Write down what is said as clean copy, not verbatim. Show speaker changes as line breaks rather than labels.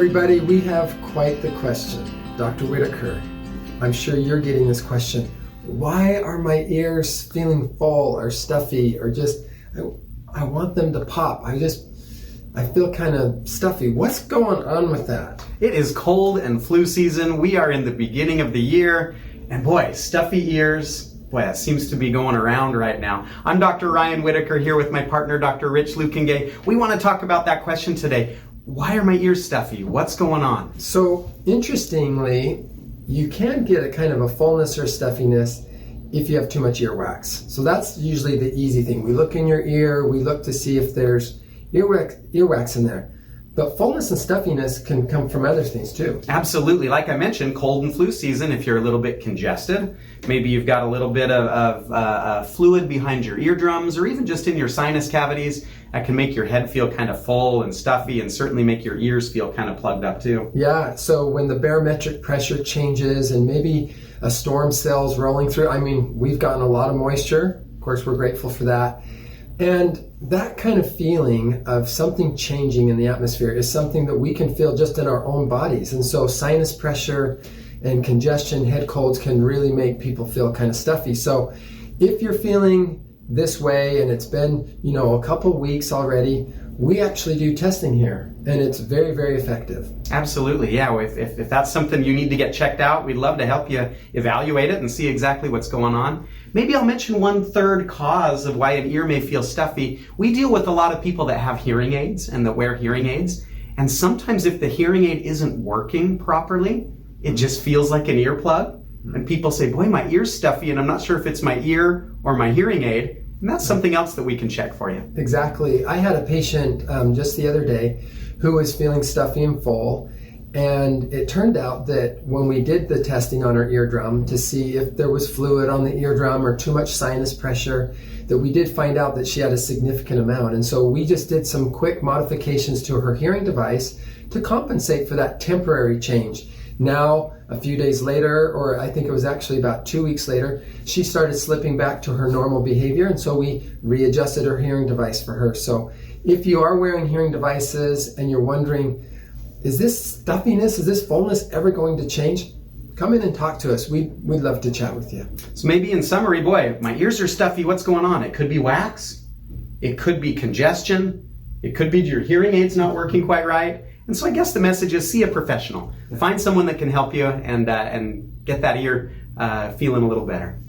everybody, we have quite the question. Dr. Whitaker, I'm sure you're getting this question. Why are my ears feeling full or stuffy or just, I want them to pop. I feel kind of stuffy. What's going on with that?
It is cold and flu season. We are in the beginning of the year, and boy, stuffy ears, boy, that seems to be going around right now. I'm Dr. Ryan Whitaker here with my partner, Dr. Rich Luekenga. We want to talk about that question today. Why are my ears stuffy? What's going on?
So, interestingly, you can get a kind of a fullness or stuffiness if you have too much earwax. So that's usually the easy thing. We look in your ear, we look to see if there's earwax in there. But fullness and stuffiness can come from other things too.
Absolutely. Like I mentioned, cold and flu season, if you're a little bit congested, maybe you've got a little bit of fluid behind your eardrums or even just in your sinus cavities, that can make your head feel kind of full and stuffy and certainly make your ears feel kind of plugged up too.
Yeah, so when the barometric pressure changes and maybe a storm cell's rolling through, we've gotten a lot of moisture. Of course, we're grateful for that. And that kind of feeling of something changing in the atmosphere is something that we can feel just in our own bodies. And so sinus pressure and congestion, head colds can really make people feel kind of stuffy. So if you're feeling this way and it's been, a couple weeks already, we actually do testing here and it's very, very effective.
Absolutely. Yeah. If that's something you need to get checked out, we'd love to help you evaluate it and see exactly what's going on. Maybe I'll mention one third cause of why an ear may feel stuffy. We deal with a lot of people that have hearing aids and that wear hearing aids. And sometimes if the hearing aid isn't working properly, it just feels like an earplug. And people say, boy, my ear's stuffy and I'm not sure if it's my ear or my hearing aid. And that's something else that we can check for you.
Exactly. I had a patient just the other day who was feeling stuffy and full. And it turned out that when we did the testing on her eardrum to see if there was fluid on the eardrum or too much sinus pressure, that we did find out that she had a significant amount. And so we just did some quick modifications to her hearing device to compensate for that temporary change. Now, a few days later, or I think it was actually about 2 weeks later, she started slipping back to her normal behavior. And so we readjusted her hearing device for her. So if you are wearing hearing devices and you're wondering, is this stuffiness, is this fullness ever going to change? Come in and talk to us. We'd love to chat with you.
So maybe in summary, boy, my ears are stuffy. What's going on? It could be wax. It could be congestion. It could be your hearing aids not working quite right. And so I guess the message is see a professional. Find someone that can help you and get that ear feeling a little better.